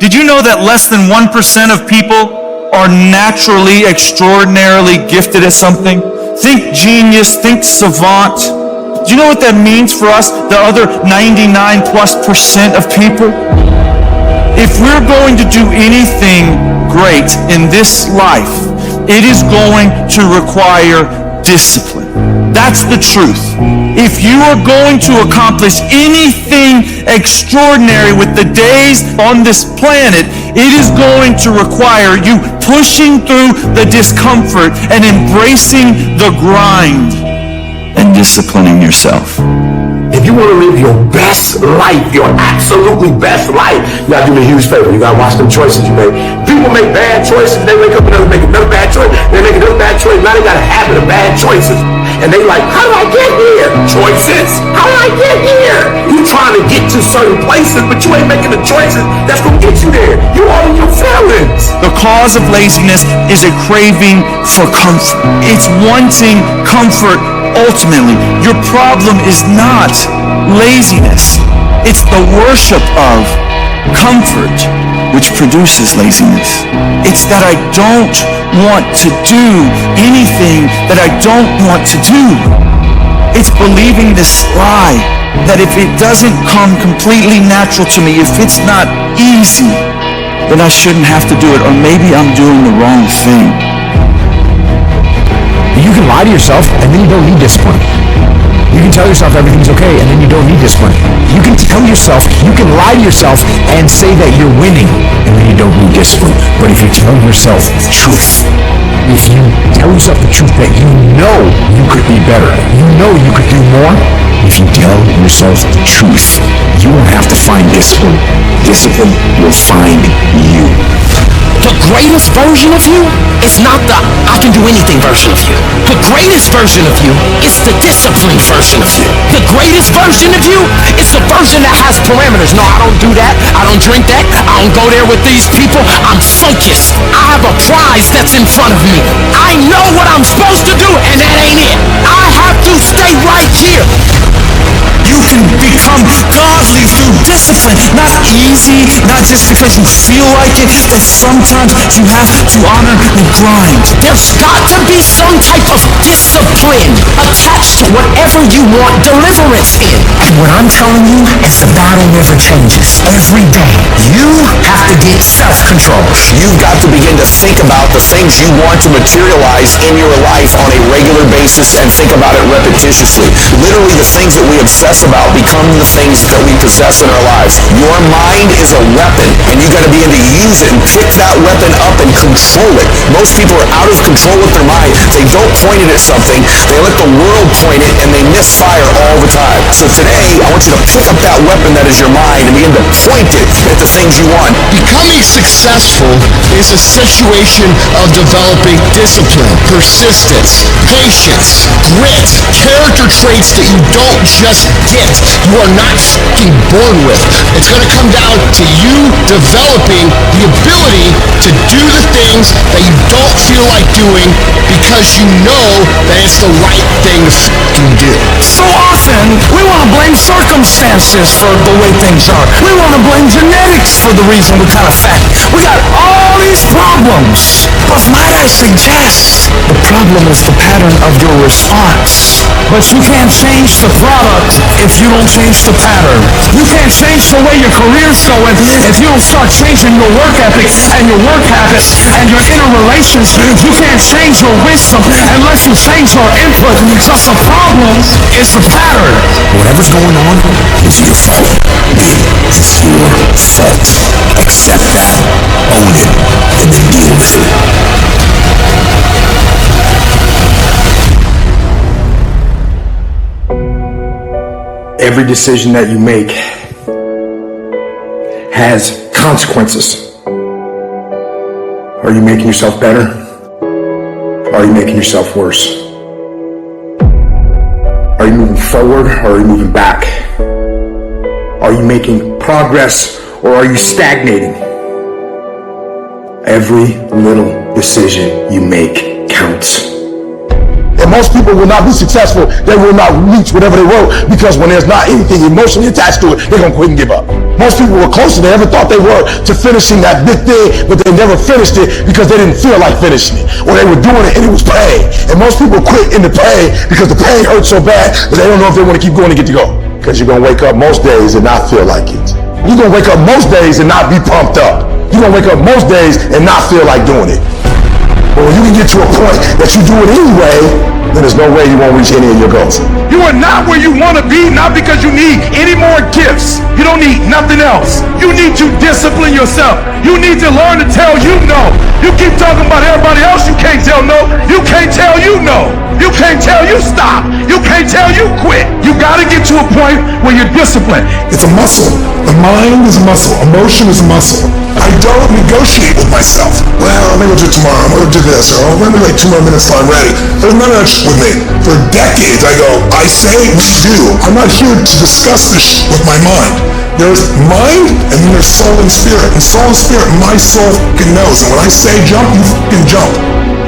Did you know that less than 1% of people are naturally extraordinarily gifted at something? Think genius, think savant. Do you know what that means for us, the other 99+% of people? If we're going to do anything great in this life, it is going to require discipline. That's the truth. If you are going to accomplish anything extraordinary with the days on this planet, it is going to require you pushing through the discomfort and embracing the grind and disciplining yourself. If you want to live your best life, your absolutely best life, you got to do me a huge favor. You got to watch them choices you make. People make bad choices. They wake up and they make another bad choice. They make another bad choice. Now they got a habit of bad choices. And they like, how do I get here? Choices. How do I get here? You trying to get to certain places, but you ain't making the choices that's going to get you there. You all in your feelings. The cause of laziness is a craving for comfort. It's wanting comfort ultimately. Your problem is not laziness. It's the worship of comfort which produces laziness. It's that I don't want to do anything that I don't want to do. It's believing this lie that if it doesn't come completely natural to me, if it's not easy, then I shouldn't have to do it, or maybe I'm doing the wrong thing. You can lie to yourself and then you don't need discipline. You can tell yourself everything's okay and then you don't need discipline. You can lie to yourself and say that you're winning and then you don't need discipline. But if you tell yourself the truth, if you tell yourself the truth that you know you could be better, you know you could do more, if you tell yourself the truth, you won't have to find discipline. Discipline will find you. The greatest version of you is not the I can do anything version of you. The greatest version of you is the disciplined version of you. The greatest version of you is the version that has parameters. No, I don't do that. I don't drink that. I don't go there with these people. I'm focused. I have a prize that's in front of me. I know what I'm supposed to do, and that ain't it. I have to stay right here. You can become godly through discipline. Not easy, not just because you feel like it, but sometimes you have to honor the grind. There's got to be some type of discipline attached to whatever you want deliverance in. And what I'm telling you is the battle never changes. Every day, you have to get self-control. You've got to begin to think about the things you want to materialize in your life on a regular basis and think about it repetitiously. Literally, the things that we obsess about become the things that we possess in our lives. Your mind is a weapon, and you got to begin to use it and pick that weapon up and control it. Most people are out of control with their mind. They don't point it at something. They let the world point it, and they misfire all the time. So today, I want you to pick up that weapon that is your mind and begin to point it at the things you want. Becoming successful is a situation of developing discipline, persistence, patience, grit, character traits that you don't just get. You are not fucking born with. It's going to come down to you developing the ability to do the things that you don't feel like doing because you know that it's the right thing to fucking do. So often, we want to blame circumstances for the way things are. We want to blame genetics for the reason we're kind of fat. We got all these problems. But might I suggest, the problem is the pattern of your response. But you can't change the product if you don't change the pattern. You can't change the way your career's going if you don't start changing your work ethic and your work habits and your inner relations. You can't change your wisdom unless you change your input. But the problem is the pattern. Whatever's going on is your fault. It's your fault. Accept that. Own it. And then deal with it. Every decision that you make has consequences. Are you making yourself better? Or are you making yourself worse? Are you moving forward or are you moving back? Are you making progress or are you stagnating? Every little decision you make counts. In most people will not be successful. They will not reach whatever they wrote because when there's not anything emotionally attached to it, they're going to quit and give up. Most people were closer than they ever thought they were to finishing that big thing, but they never finished it because they didn't feel like finishing it. Or they were doing it and it was pain. And most people quit in the pain because the pain hurts so bad that they don't know if they want to keep going to get to go. Because you're going to wake up most days and not feel like it. You're going to wake up most days and not be pumped up. You're going to wake up most days and not feel like doing it. But when you can get to a point that you do it anyway, then there's no way you won't reach any of your goals. You are not where you want to be, not because you need any more gifts. You don't need nothing else. You need to discipline yourself. You need to learn to tell you no. You keep talking about everybody else, you can't tell no. You can't tell you no. You can't tell you stop. You can't tell you quit. You got to get to a point where you're disciplined. It's a muscle. The mind is a muscle. Emotion is a muscle. I don't negotiate with myself. Well, I'm going to do it tomorrow. I'm going to do this. Or I'm going to wait 2 more minutes till I'm ready. There's none of that shit with me. For decades, I go, I say, we do. I'm not here to discuss this shit with my mind. There's mind, and then there's soul and spirit. And soul and spirit, my soul fucking knows. And when I say jump, you fucking jump.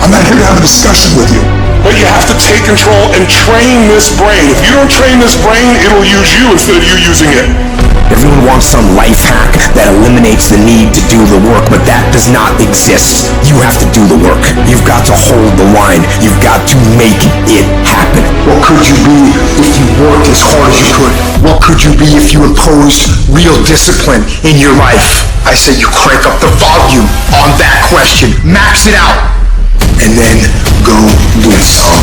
I'm not here to have a discussion with you. But you have to take control and train this brain. If you don't train this brain, it'll use you instead of you using it. Everyone wants some life hack that eliminates the need to do the work, but that does not exist. You have to do the work. You've got to hold the line. You've got to make it happen. What could you be if you worked as hard as you could? What could you be if you imposed real discipline in your life? I say you crank up the volume on that question. Max it out. And then go do some.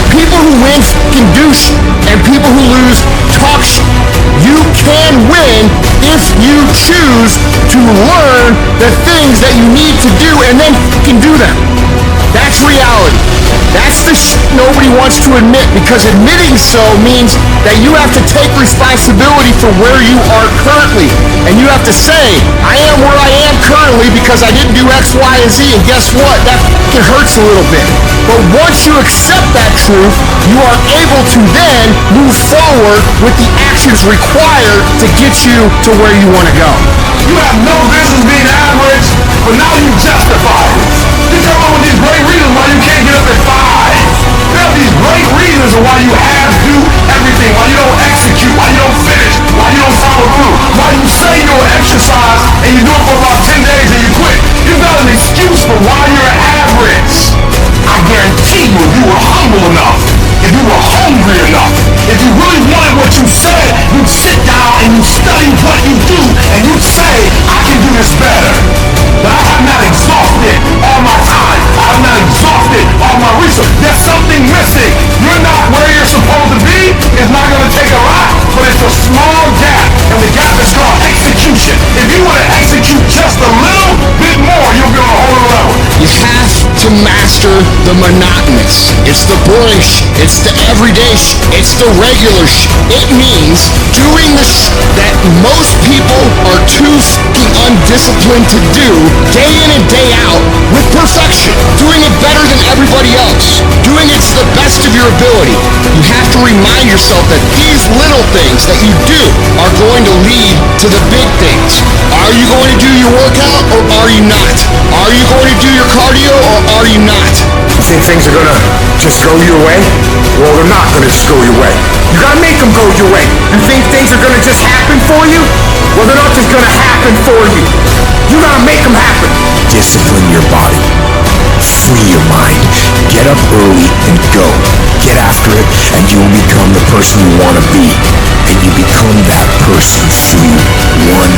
People who win can do shit, and people who lose talk shit. You can win if you choose to learn the things that you need to do and then can do them. That's reality. That's the shit nobody wants to admit, because admitting so means that you have to take responsibility for where you are currently. And you have to say, I am where I am currently because I didn't do X, Y, and Z. And guess what? That fucking hurts a little bit. But once you accept that truth, you are able to then move forward with the actions required to get you to where you want to go. You have no business being average, but now you justify it. You come up with these great reasons why you can't get up at 5. You have these great reasons why you have to do everything, why you don't execute, why you don't finish, why you don't follow through, why you say you'll exercise and you do it for about 10 days and you quit. You've got an excuse for why you're average. I guarantee you, if you were humble enough, if you were hungry enough, if you really wanted what you said, you'd sit down and you'd study what you do and you'd say, I can do this better. But I have not exhausted all my time. I have not exhausted all my resources. There's something missing. You're not where you're supposed to be. It's not going to take a lot, but it's a small gap. And the gap is called execution. If you want to execute just a little bit more, you'll be on a whole level. You have to master the monotonous. It's the boring shit. It's the everyday shit. It's the regular shit. It means doing the shit that most people are too fucking undisciplined to do day in and day out with perfection. Doing it better than everybody else. Doing it to the best of your ability. You have to remind yourself that these little things that you do are going to lead to the big things. Are you going to do your workout or are you not? Are you going to do your cardio or are you not? You think things are gonna just go your way? Well, they're not gonna just go your way. You gotta make them go your way. You think things are gonna just happen for you? Well, they're not just gonna happen for you. You gotta make them happen. Discipline your body. Free your mind. Get up early and go. Get after it, and you will become the person you want to be. And you become that person through one